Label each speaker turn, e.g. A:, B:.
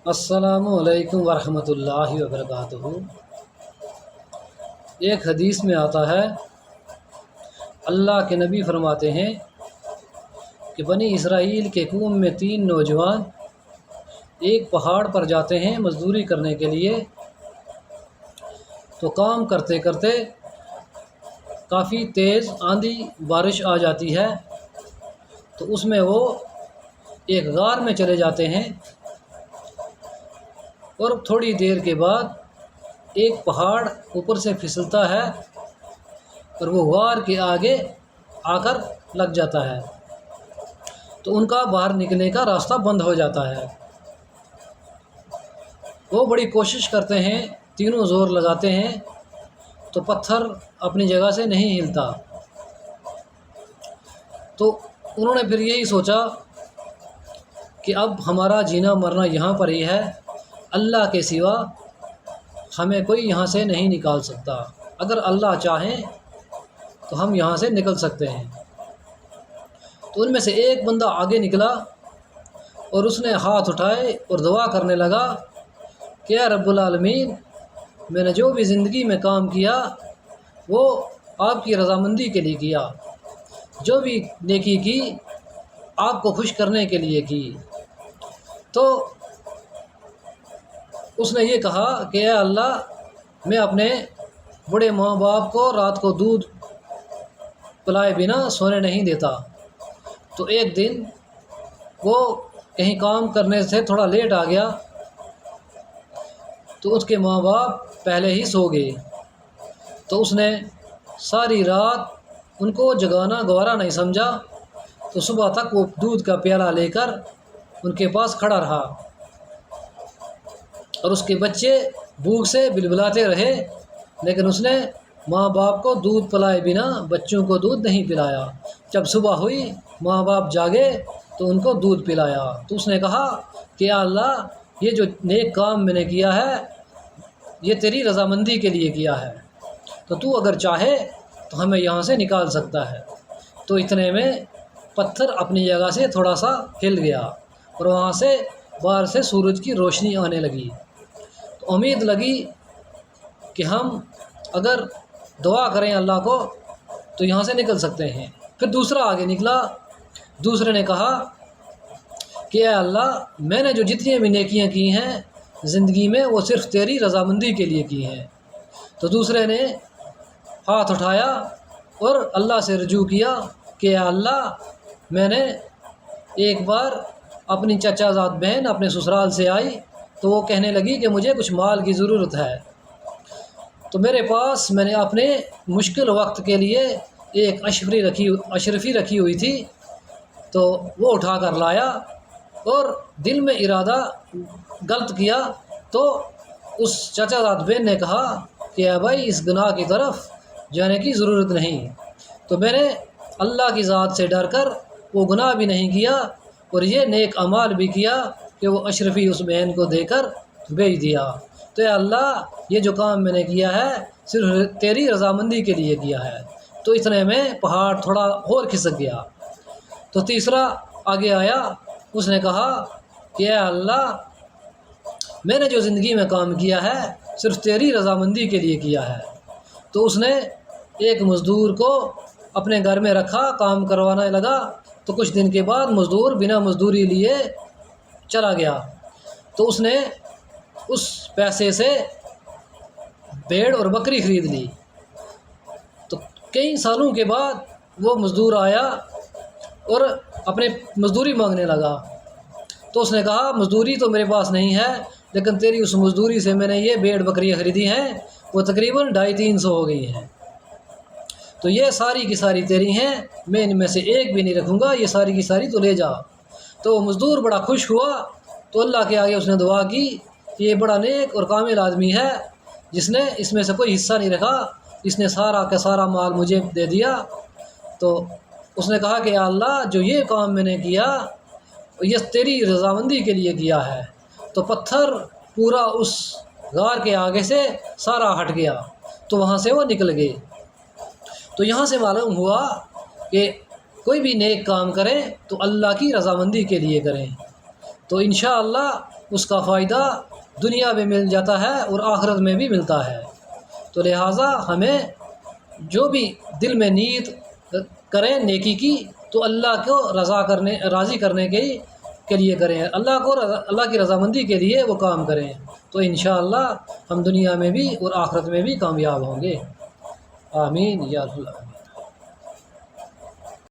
A: السلام علیکم ورحمۃ اللہ وبرکاتہ۔ ایک حدیث میں آتا ہے، اللہ کے نبی فرماتے ہیں کہ بنی اسرائیل کے قوم میں 3 نوجوان ایک پہاڑ پر جاتے ہیں مزدوری کرنے کے لیے، تو کام کرتے کرتے کافی تیز آندھی بارش آ جاتی ہے، تو اس میں وہ ایک غار میں چلے جاتے ہیں، اور تھوڑی دیر کے بعد ایک پہاڑ اوپر سے پھسلتا ہے اور وہ غار کے آگے آ کر لگ جاتا ہے، تو ان کا باہر نکلنے کا راستہ بند ہو جاتا ہے۔ وہ بڑی کوشش کرتے ہیں، تینوں زور لگاتے ہیں، تو پتھر اپنی جگہ سے نہیں ہلتا۔ تو انہوں نے پھر یہی سوچا کہ اب ہمارا جینا مرنا یہاں پر ہی ہے، اللہ کے سوا ہمیں کوئی یہاں سے نہیں نکال سکتا، اگر اللہ چاہیں تو ہم یہاں سے نکل سکتے ہیں۔ تو ان میں سے ایک بندہ آگے نکلا اور اس نے ہاتھ اٹھائے اور دعا کرنے لگا کہ اے رب العالمین، میں نے جو بھی زندگی میں کام کیا وہ آپ کی رضامندی کے لیے کیا، جو بھی نیکی کی آپ کو خوش کرنے کے لیے کی۔ تو اس نے یہ کہا کہ اے اللہ، میں اپنے بڑے ماں باپ کو رات کو دودھ پلائے بنا سونے نہیں دیتا۔ تو ایک دن وہ کہیں کام کرنے سے تھوڑا لیٹ آ گیا، تو اس کے ماں باپ پہلے ہی سو گئے، تو اس نے ساری رات ان کو جگانا گوارا نہیں سمجھا، تو صبح تک وہ دودھ کا پیالہ لے کر ان کے پاس کھڑا رہا، اور اس کے بچے بھوک سے بلبلاتے رہے، لیکن اس نے ماں باپ کو دودھ پلائے بنا بچوں کو دودھ نہیں پلایا۔ جب صبح ہوئی، ماں باپ جاگے تو ان کو دودھ پلایا۔ تو اس نے کہا کہ یا اللہ، یہ جو نیک کام میں نے کیا ہے یہ تیری رضامندی کے لیے کیا ہے، تو اگر چاہے تو ہمیں یہاں سے نکال سکتا ہے۔ تو اتنے میں پتھر اپنی جگہ سے تھوڑا سا ہل گیا اور وہاں سے باہر سے سورج کی روشنی آنے لگی، تو امید لگی کہ ہم اگر دعا کریں اللہ کو تو یہاں سے نکل سکتے ہیں۔ پھر دوسرا آگے نکلا، دوسرے نے کہا کہ اے اللہ، میں نے جو جتنی بھی نیکیاں کی ہیں زندگی میں وہ صرف تیری رضامندی کے لیے کی ہیں۔ تو دوسرے نے ہاتھ اٹھایا اور اللہ سے رجوع کیا کہ اے اللہ، میں نے ایک بار اپنی چچا زاد بہن اپنے سسرال سے آئی، تو وہ کہنے لگی کہ مجھے کچھ مال کی ضرورت ہے، تو میرے پاس میں نے اپنے مشکل وقت کے لیے ایک اشرفی رکھی ہوئی تھی، تو وہ اٹھا کر لایا، اور دل میں ارادہ غلط کیا، تو اس چچا زاد بہن نے کہا کہ اے بھائی، اس گناہ کی طرف جانے کی ضرورت نہیں۔ تو میں نے اللہ کی ذات سے ڈر کر وہ گناہ بھی نہیں کیا، اور یہ نیک اعمال بھی کیا کہ وہ اشرفی اس بہن کو دے کر بھیج دیا۔ تو اے اللہ، یہ جو کام میں نے کیا ہے صرف تیری رضامندی کے لیے کیا ہے۔ تو اتنے میں پہاڑ تھوڑا اور کھسک گیا۔ تو تیسرا آگے آیا، اس نے کہا کہ اے اللہ، میں نے جو زندگی میں کام کیا ہے صرف تیری رضامندی کے لیے کیا ہے۔ تو اس نے ایک مزدور کو اپنے گھر میں رکھا، کام کروانے لگا، تو کچھ دن کے بعد مزدور بنا مزدوری لیے چلا گیا، تو اس نے اس پیسے سے بھیڑ اور بکری خرید لی۔ تو کئی سالوں کے بعد وہ مزدور آیا اور اپنے مزدوری مانگنے لگا، تو اس نے کہا مزدوری تو میرے پاس نہیں ہے، لیکن تیری اس مزدوری سے میں نے یہ بھیڑ بکریاں خریدی ہیں، وہ تقریباً 250-300 ہو گئی ہیں، تو یہ ساری کی ساری تیری ہیں، میں ان میں سے ایک بھی نہیں رکھوں گا، یہ ساری کی ساری تو لے جا۔ تو وہ مزدور بڑا خوش ہوا، تو اللہ کے آگے اس نے دعا کی کہ یہ بڑا نیک اور کامل آدمی ہے جس نے اس میں سے کوئی حصہ نہیں رکھا، اس نے سارا کا سارا مال مجھے دے دیا۔ تو اس نے کہا کہ یا اللہ، جو یہ کام میں نے کیا یہ تیری رضامندی کے لیے کیا ہے۔ تو پتھر پورا اس غار کے آگے سے سارا ہٹ گیا، تو وہاں سے وہ نکل گئے۔ تو یہاں سے معلوم ہوا کہ کوئی بھی نیک کام کریں تو اللہ کی رضامندی کے لیے کریں، تو انشاءاللہ اس کا فائدہ دنیا میں مل جاتا ہے اور آخرت میں بھی ملتا ہے۔ تو لہٰذا ہمیں جو بھی دل میں نیت کریں نیکی کی تو اللہ کو راضی کرنے کے لیے کریں، اللہ کی رضامندی کے لیے وہ کام کریں، تو انشاءاللہ ہم دنیا میں بھی اور آخرت میں بھی کامیاب ہوں گے۔ آمین یا رب العالمین۔